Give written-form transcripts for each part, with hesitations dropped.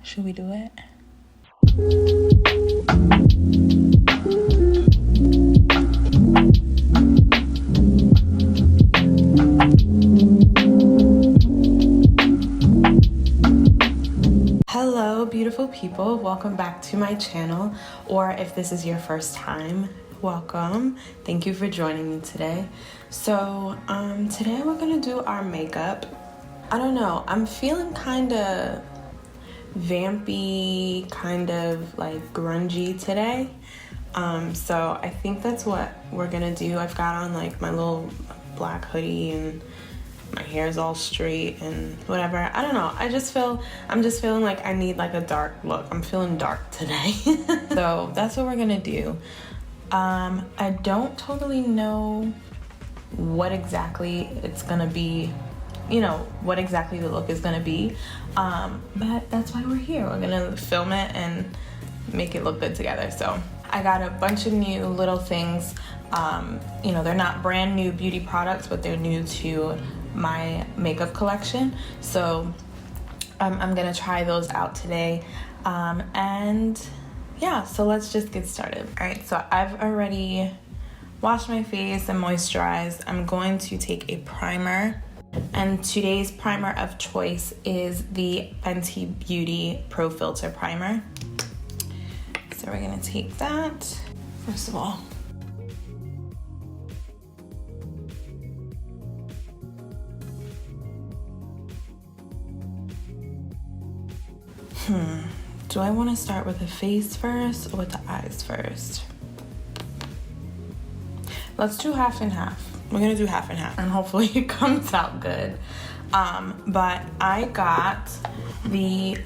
Should we do it? Hello, beautiful people. Welcome back to my channel, or if this is your first time, welcome. Thank you for joining me today. So today we're gonna do our makeup. I don't know, I'm feeling kind of vampy, kind of like grungy today. So I think that's what we're gonna do. I've got on like my little black hoodie and my hair's all straight and whatever. I don't know. I'm just feeling like I need like a dark look. I'm feeling dark today. So that's what we're gonna do. I don't totally know what exactly it's gonna be, you know, what exactly the look is gonna be. But that's why we're here. We're gonna film it and make it look good together. So I got a bunch of new little things. You know, they're not brand new beauty products, but they're new to my makeup collection. So I'm gonna try those out today. And yeah, so let's just get started. All right, so I've already washed my face and moisturized. I'm going to take a primer, and today's primer of choice is the Fenty Beauty Pro Filter Primer. So we're gonna take that. First of all, do I want to start with the face first or with the eyes first? Let's do half and half. We're gonna do half and half and hopefully it comes out good. But I got the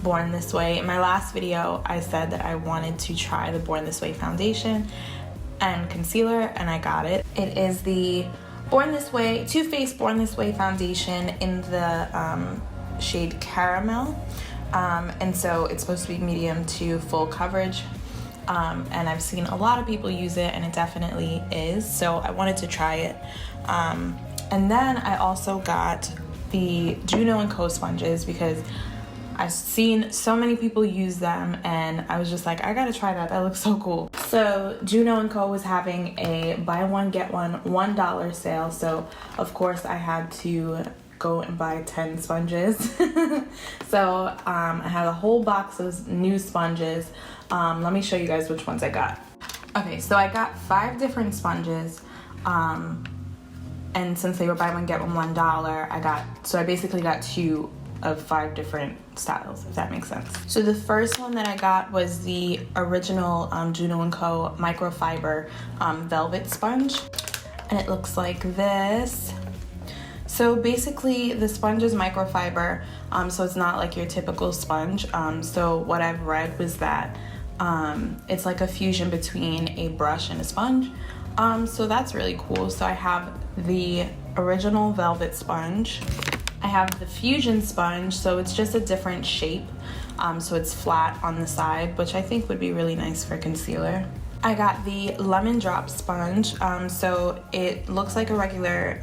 Born This Way. In my last video, I said that I wanted to try the Born This Way foundation and concealer, and I got it. It is the Born This Way, Too Faced Born This Way foundation in the shade Caramel. And so it's supposed to be medium to full coverage. And I've seen a lot of people use it, and it definitely is. So I wanted to try it. And then I also got the Juno Co sponges because I've seen so many people use them, and I was just like, I gotta try that. That looks so cool. So Juno Co was having a buy one get one $1 sale. So of course I had to go and buy 10 sponges. So I have a whole box of new sponges. Let me show you guys which ones I got. Okay, so I got 5 different sponges. And since they were buy one get one $1, I basically got 2 of 5 different styles, if that makes sense. So the first one that I got was the original Juno Co microfiber velvet sponge, and it looks like this. So basically the sponge is microfiber, so it's not like your typical sponge. So what I've read was that it's like a fusion between a brush and a sponge. So that's really cool. So I have the original velvet sponge. I have the fusion sponge, so it's just a different shape. So it's flat on the side, which I think would be really nice for concealer. I got the lemon drop sponge, so it looks like a regular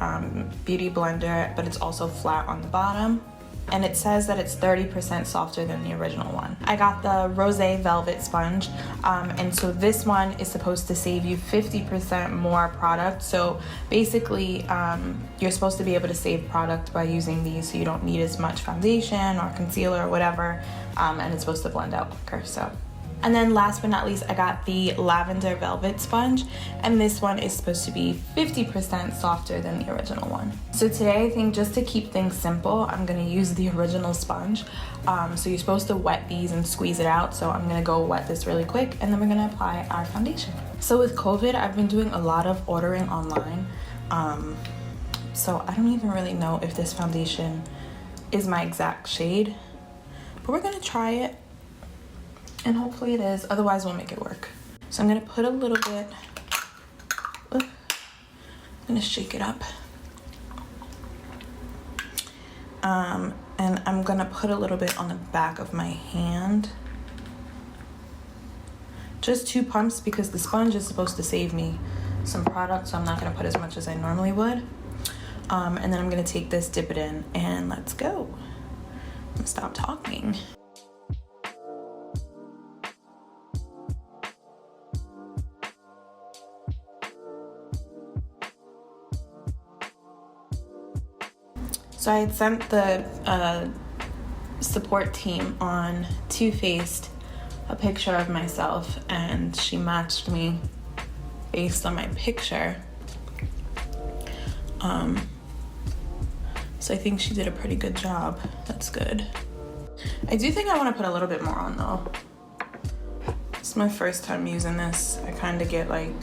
beauty blender, but it's also flat on the bottom, and it says that it's 30% softer than the original one. I got the rosé velvet sponge, and so this one is supposed to save you 50% more product. So basically you're supposed to be able to save product by using these, so you don't need as much foundation or concealer or whatever, and it's supposed to blend out quicker. So. And then last but not least, I got the lavender velvet sponge, and this one is supposed to be 50% softer than the original one. So today, I think just to keep things simple, I'm gonna use the original sponge. So you're supposed to wet these and squeeze it out, so I'm gonna go wet this really quick, and then we're gonna apply our foundation. So with COVID, I've been doing a lot of ordering online. So I don't even really know if this foundation is my exact shade, but we're gonna try it. And hopefully it is, otherwise we'll make it work. So I'm gonna put a little bit, I'm gonna shake it up. And I'm gonna put a little bit on the back of my hand. Just 2 pumps because the sponge is supposed to save me some product, so I'm not gonna put as much as I normally would. And then I'm gonna take this, dip it in, and let's go. I'm gonna stop talking. So I had sent the support team on Too Faced a picture of myself, and she matched me based on my picture. So I think she did a pretty good job. That's good. I do think I want to put a little bit more on though. It's my first time using this. I kind of get like,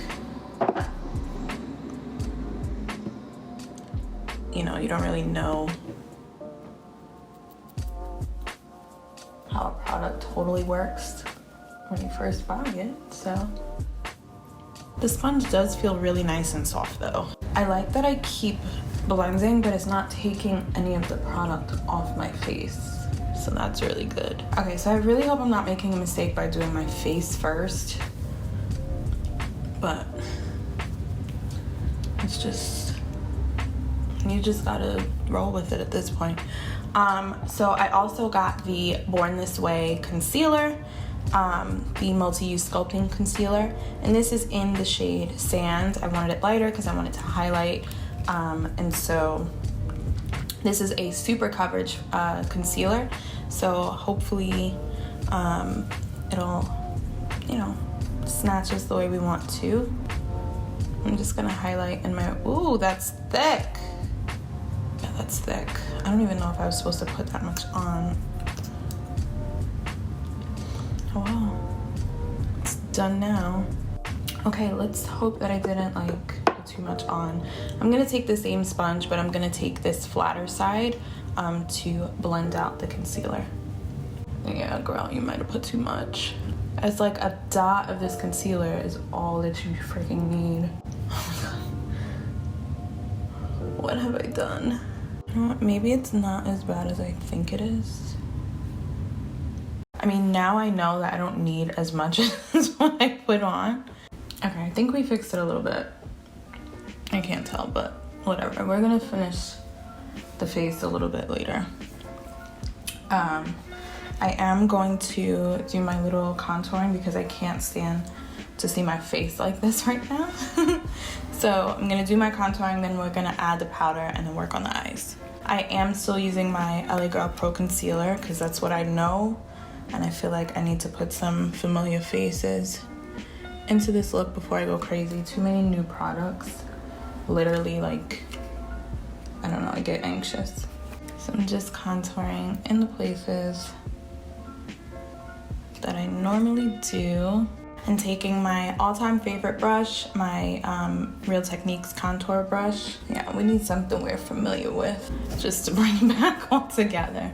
you know, you don't really know how a product totally works when you first buy it, so. The sponge does feel really nice and soft though. I like that I keep blending, but it's not taking any of the product off my face. So that's really good. Okay, so I really hope I'm not making a mistake by doing my face first. But it's just, you just gotta roll with it at this point. So I also got the Born This Way concealer, the multi-use sculpting concealer, and this is in the shade Sand. I wanted it lighter because I wanted to highlight, and so this is a super coverage concealer, so hopefully it'll, you know, snatch us the way we want to. I'm just gonna highlight in my, ooh, that's thick. Yeah, that's thick. I don't even know if I was supposed to put that much on. Oh wow, it's done now. Okay, let's hope that I didn't like put too much on. I'm gonna take the same sponge, but I'm gonna take this flatter side to blend out the concealer. Yeah, girl, you might have put too much. It's like a dot of this concealer is all that you freaking need. Oh my god. What have I done? You know what? Maybe it's not as bad as I think it is. I mean, now I know that I don't need as much as what I put on. Okay, I think we fixed it a little bit. I can't tell, but whatever. We're gonna finish the face a little bit later. I am going to do my little contouring because I can't stand to see my face like this right now. So I'm gonna do my contouring, then we're gonna add the powder and then work on the eyes. I am still using my LA Girl Pro Concealer because that's what I know, and I feel like I need to put some familiar faces into this look before I go crazy. Too many new products. Literally, like, I don't know, I get anxious. So I'm just contouring in the places that I normally do, and taking my all-time favorite brush, my Real Techniques contour brush. Yeah, we need something we're familiar with just to bring it back all together.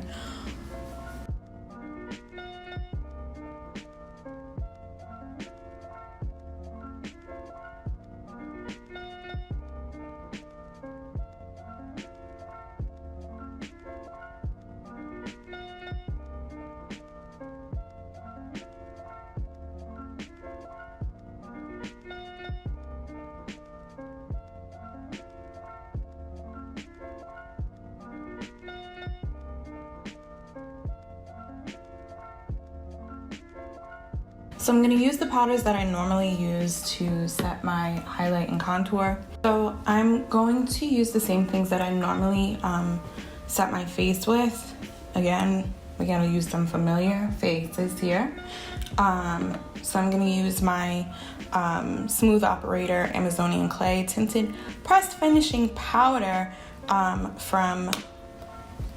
So I'm gonna use the powders that I normally use to set my highlight and contour. So I'm going to use the same things that I normally set my face with. Again, we gotta use some familiar faces here. So I'm gonna use my Smooth Operator Amazonian Clay Tinted Pressed Finishing Powder from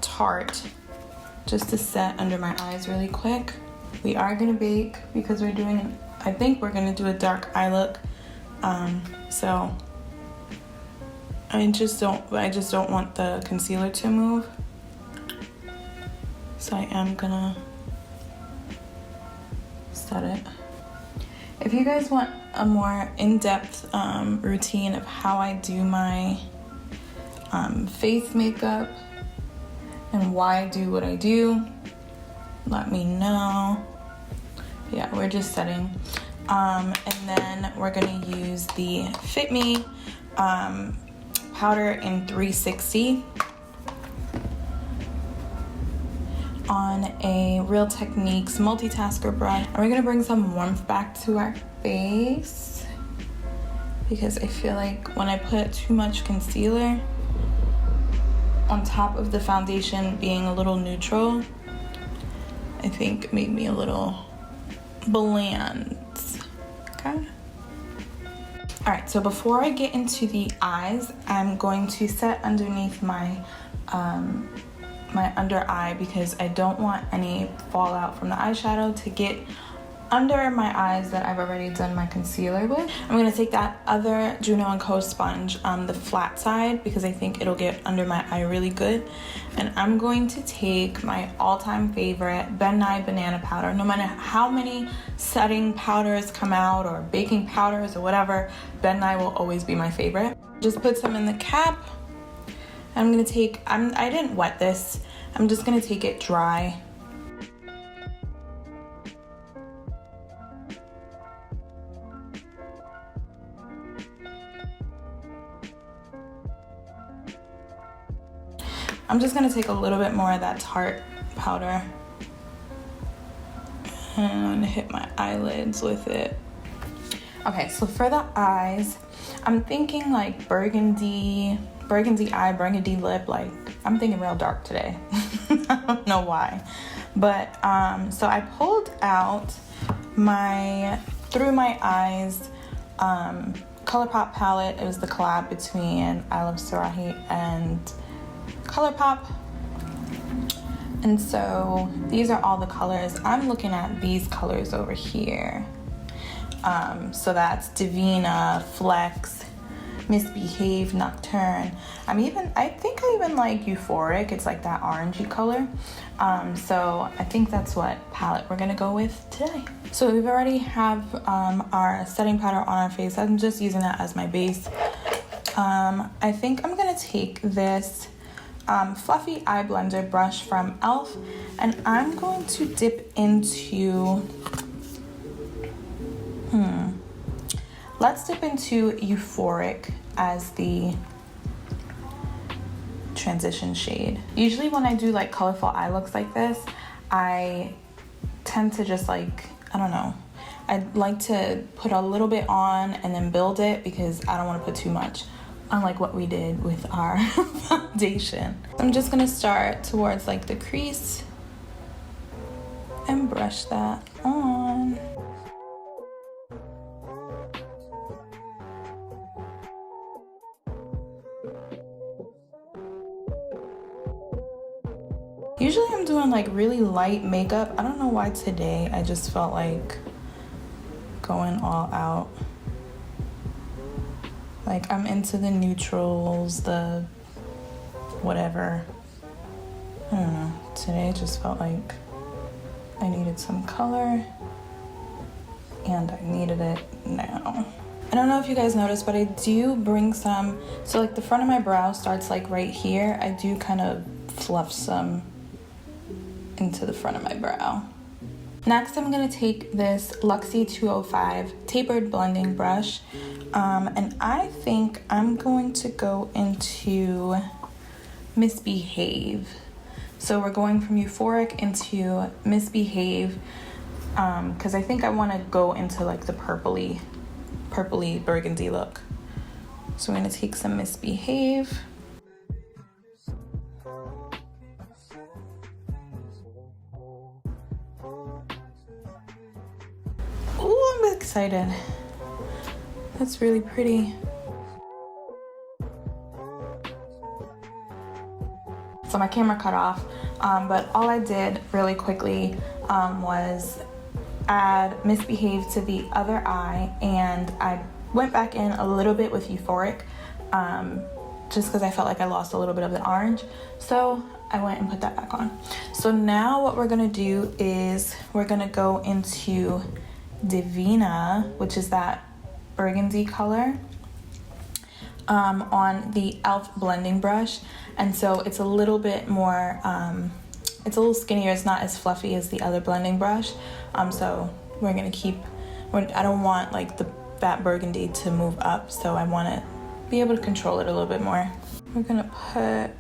Tarte, just to set under my eyes really quick. We are gonna bake because we're doing, I think we're gonna do a dark eye look. So I just don't want the concealer to move. So I am gonna set it. If you guys want a more in-depth routine of how I do my face makeup and why I do what I do, let me know. Yeah, we're just setting. And then we're gonna use the Fit Me powder in 360 on a Real Techniques multitasker brush. And we're gonna bring some warmth back to our face because I feel like when I put too much concealer, on top of the foundation being a little neutral, I think made me a little bland. Okay. All right, so before I get into the eyes, I'm going to set underneath my my under eye because I don't want any fallout from the eyeshadow to get under my eyes that I've already done my concealer with. I'm gonna take that other Juno Co sponge, the flat side, because I think it'll get under my eye really good. And I'm going to take my all-time favorite Lenee banana powder. No matter how many setting powders come out or baking powders or whatever, Lenee will always be my favorite. Just put some in the cap. I'm gonna take, I didn't wet this. I'm just gonna take it dry. I'm just gonna take a little bit more of that Tarte powder and hit my eyelids with it. Okay, so for the eyes, I'm thinking like burgundy eye, burgundy lip. Like, I'm thinking real dark today. I don't know why. But, so I pulled out through my eyes, Colourpop palette. It was the collab between iluvsarahii and Colourpop. And so these are all the colors. I'm looking at these colors over here. So that's Divina, Flex, Misbehave, Nocturne. I think I even like Euphoric. It's like that orangey color. So I think that's what palette we're gonna go with today. So we already have our setting powder on our face. I'm just using that as my base. I think I'm gonna take this fluffy eye blender brush from e.l.f. and I'm going to dip into let's dip into Euphoric as the transition shade. Usually when I do like colorful eye looks like this, I tend to just like, I don't know, I'd like to put a little bit on and then build it because I don't want to put too much, unlike what we did with our foundation. I'm just gonna start towards like the crease and brush that on. Usually I'm doing like really light makeup. I don't know why today I just felt like going all out. Like, I'm into the neutrals, the whatever. I don't know. Today it just felt like I needed some color and I needed it now. I don't know if you guys noticed, but I do bring some, so like the front of my brow starts like right here. I do kind of fluff some into the front of my brow. Next, I'm gonna take this Luxie 205 tapered blending brush, and I think I'm going to go into Misbehave. So we're going from Euphoric into Misbehave, because I think I want to go into like the purpley burgundy look. So I'm gonna take some Misbehave. Ooh, I'm excited. That's really pretty. So my camera cut off, but all I did really quickly was add Misbehave to the other eye, and I went back in a little bit with Euphoric, just because I felt like I lost a little bit of the orange. So I went and put that back on. So now what we're gonna do is we're gonna go into Divina, which is that burgundy color, on the e.l.f. blending brush. And so it's a little bit more, it's a little skinnier. It's not as fluffy as the other blending brush. So we're gonna I don't want like that burgundy to move up, so I want to be able to control it a little bit more. We're gonna put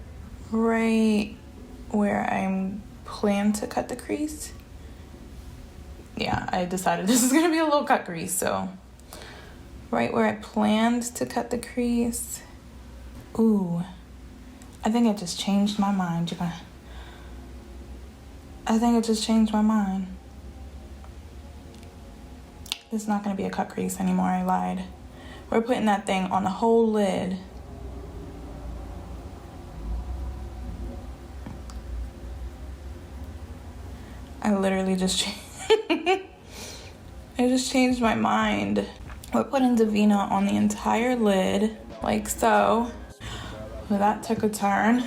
right where I'm plan to cut the crease. Yeah, I decided this is gonna be a low cut crease, so right where I planned to cut the crease. Ooh, I think it just changed my mind, you guys. I think it just changed my mind. It's not gonna be a cut crease anymore, I lied. We're putting that thing on the whole lid. I literally just I just changed my mind. We're putting Divina on the entire lid, like so. Well, that took a turn.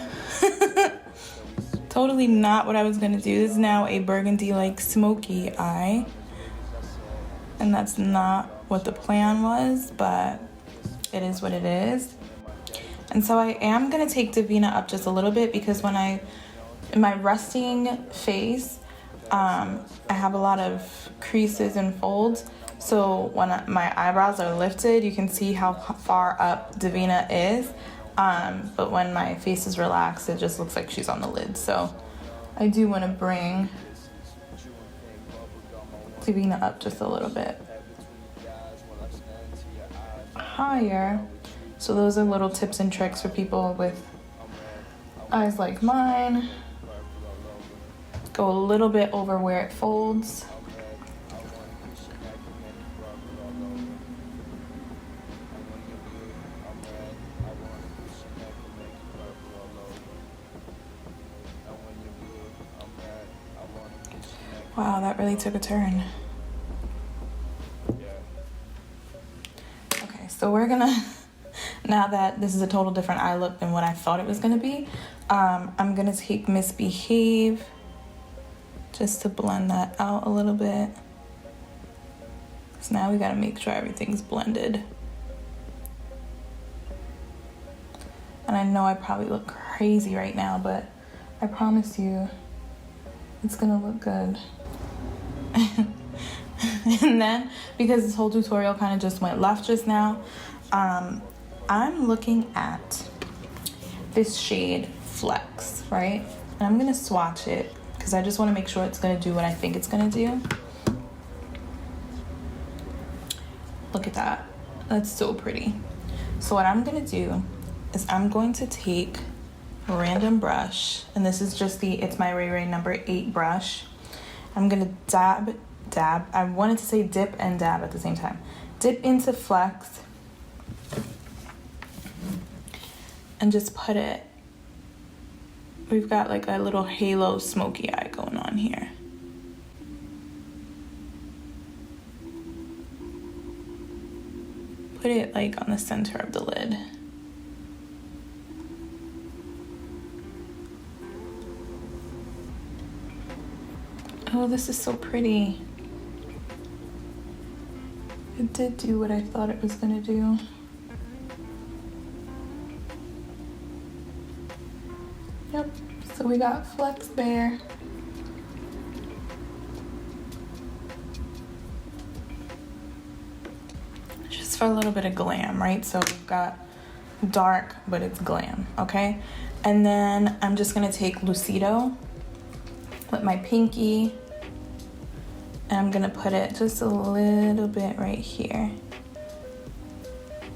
Totally not what I was gonna do. This is now a burgundy, like, smoky eye. And that's not what the plan was, but it is what it is. And so I am gonna take Divina up just a little bit because when in my resting face, I have a lot of creases and folds. So when my eyebrows are lifted, you can see how far up Divina is. But when my face is relaxed, it just looks like she's on the lid. So I do want to bring Divina up just a little bit higher. So those are little tips and tricks for people with eyes like mine. Go a little bit over where it folds. Wow, that really took a turn. Okay, so we're gonna, now that this is a total different eye look than what I thought it was gonna be, I'm gonna take Misbehave just to blend that out a little bit. So now we gotta make sure everything's blended. And I know I probably look crazy right now, but I promise you, it's gonna look good. And then, because this whole tutorial kind of just went left just now, I'm looking at this shade Flex, right? And I'm gonna swatch it because I just want to make sure it's gonna do what I think it's gonna do. Look at that, that's so pretty. So what I'm gonna do is I'm going to take a random brush, and this is just it's my Ray Ray number 8 brush. I'm gonna dab, I wanted to say dip and dab at the same time. Dip into Flex and just put it, we've got like a little halo smoky eye going on here. Put it like on the center of the lid. Oh, this is so pretty. It did do what I thought it was gonna do. Yep, so we got Flex there. Just for a little bit of glam, right? So we've got dark, but it's glam, okay? And then I'm just gonna take Lucido with my pinky, and I'm gonna put it just a little bit right here,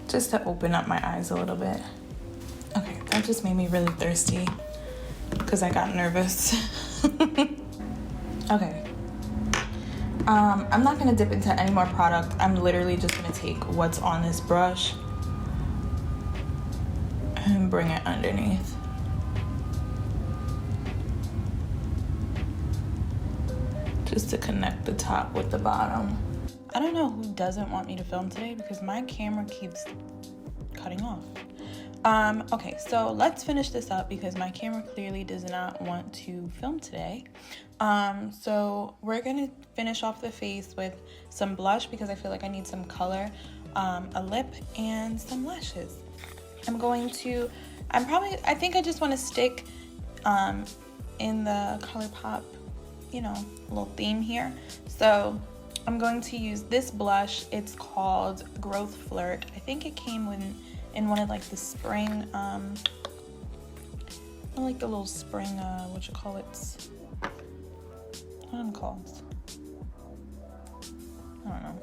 just to open up my eyes a little bit. Okay, that just made me really thirsty because I got nervous. Okay, I'm not gonna dip into any more product. I'm literally just gonna take what's on this brush and bring it underneath. Just to connect the top with the bottom. I don't know who doesn't want me to film today because my camera keeps cutting off. Okay, so let's finish this up because my camera clearly does not want to film today. So we're gonna finish off the face with some blush because I feel like I need some color, a lip, and some lashes. I think I just want to stick in the Colourpop, you know, little theme here. So I'm going to use this blush. It's called Growth Flirt. I think it came in one of like the spring, like the little spring, what you call it? What are them called? I don't know.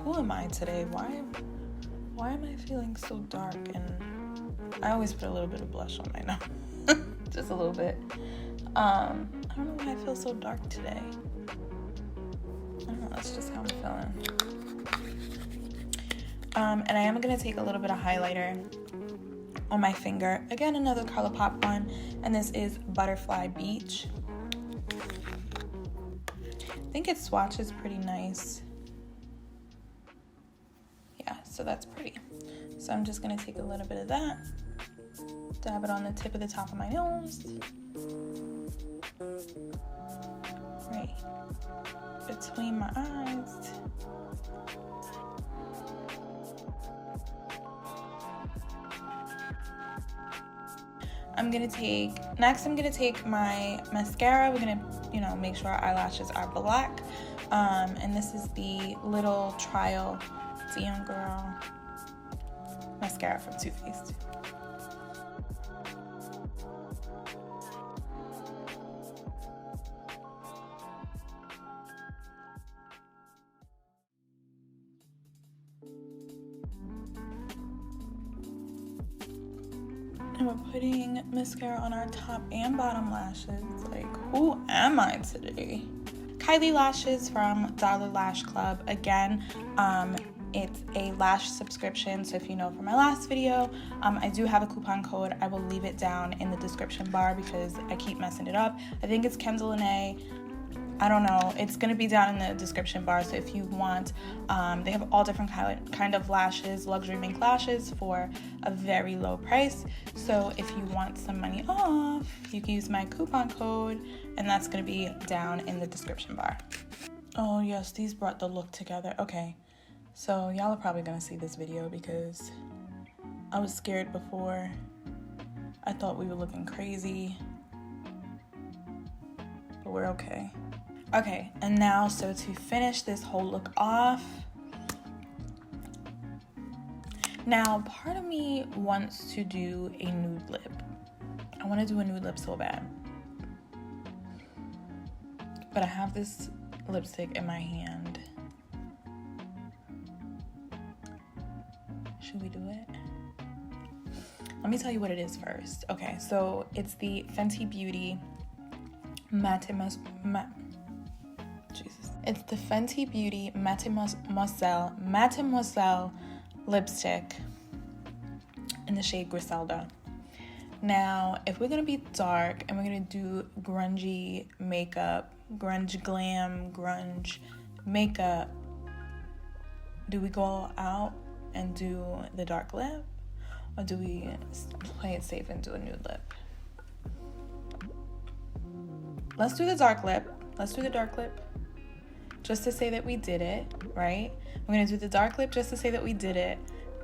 who am I today? Why am I feeling so dark? And I always put a little bit of blush on my nose. Just a little bit. I don't know why I feel so dark today. I don't know, that's just how I'm feeling. And I am gonna take a little bit of highlighter on my finger. Again, another Colourpop one, and this is Butterfly Beach. I think its swatch is pretty nice. Yeah, so that's pretty. So I'm just gonna take a little bit of that, dab it on the tip of the top of my nose. Right between my eyes. I'm gonna take my mascara. We're gonna, make sure our eyelashes are black. And this is the Little Trial Damn Girl mascara from Too Faced. And we're putting mascara on our top and bottom lashes. Like, who am I today? Kylie lashes from Dollar Lash Club. Again, it's a lash subscription. So if you know from my last video, I do have a coupon code. I will leave it down in the description bar because I keep messing it up. I think it's Kendahlenee. I don't know. It's going to be down in the description bar. So if you want, they have all different kind of lashes, luxury mink lashes for a very low price. So if you want some money off, you can use my coupon code, and that's going to be down in the description bar. Oh yes, these brought the look together. Okay, so y'all are probably going to see this video because I was scared before. I thought we were looking crazy, but we're okay. Okay, and now, so to finish this whole look off, now part of me wants to do a nude lip. I want to do a nude lip so bad. But I have this lipstick in my hand. Should we do it? Let me tell you what it is first. Okay, so it's the Fenty Beauty It's the Fenty Beauty Mattemoiselle lipstick in the shade Griselda. Now, if we're gonna be dark and we're gonna do grungy makeup, grunge glam, grunge makeup, do we go out and do the dark lip, or do we play it safe and do a nude lip? Let's do the dark lip. Just to say that we did it, right? We're gonna do the dark lip just to say that we did it.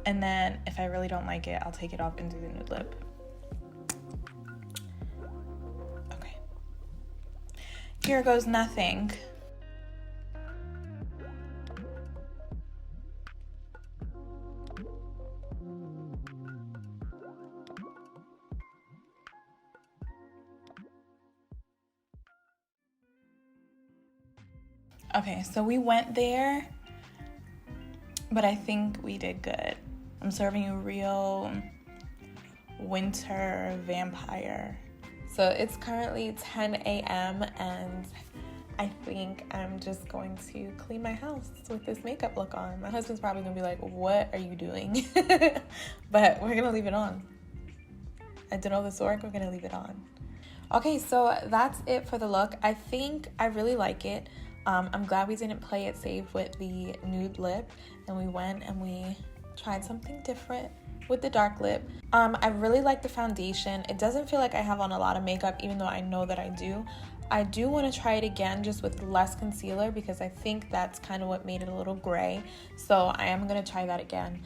And then if I really don't like it, I'll take it off and do the nude lip. Okay. Here goes nothing. Okay, so we went there, but I think we did good. I'm serving you real winter vampire. So it's currently 10 a.m. and I think I'm just going to clean my house with this makeup look on. My husband's probably gonna be like, what are you doing? But we're gonna leave it on. I did all this work, we're gonna leave it on. Okay, so that's it for the look. I think I really like it. I'm glad we didn't play it safe with the nude lip, and we went and we tried something different with the dark lip. I really like the foundation. It doesn't feel like I have on a lot of makeup, even though I know that I do. I do want to try it again just with less concealer because I think that's kind of what made it a little gray. So I am going to try that again.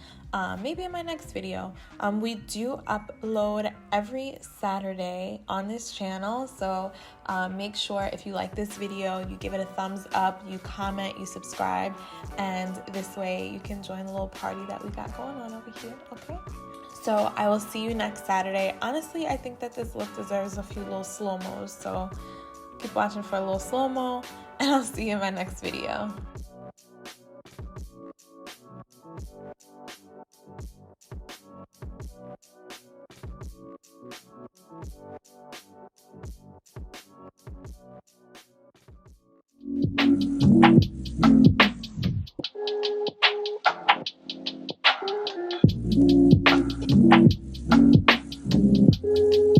Maybe in my next video. We do upload every Saturday on this channel, so make sure if you like this video, you give it a thumbs up, you comment, you subscribe, and this way you can join the little party that we got going on over here, okay? So I will see you next Saturday. Honestly, I think that this look deserves a few little slow-mos, so keep watching for a little slow-mo, and I'll see you in my next video. you.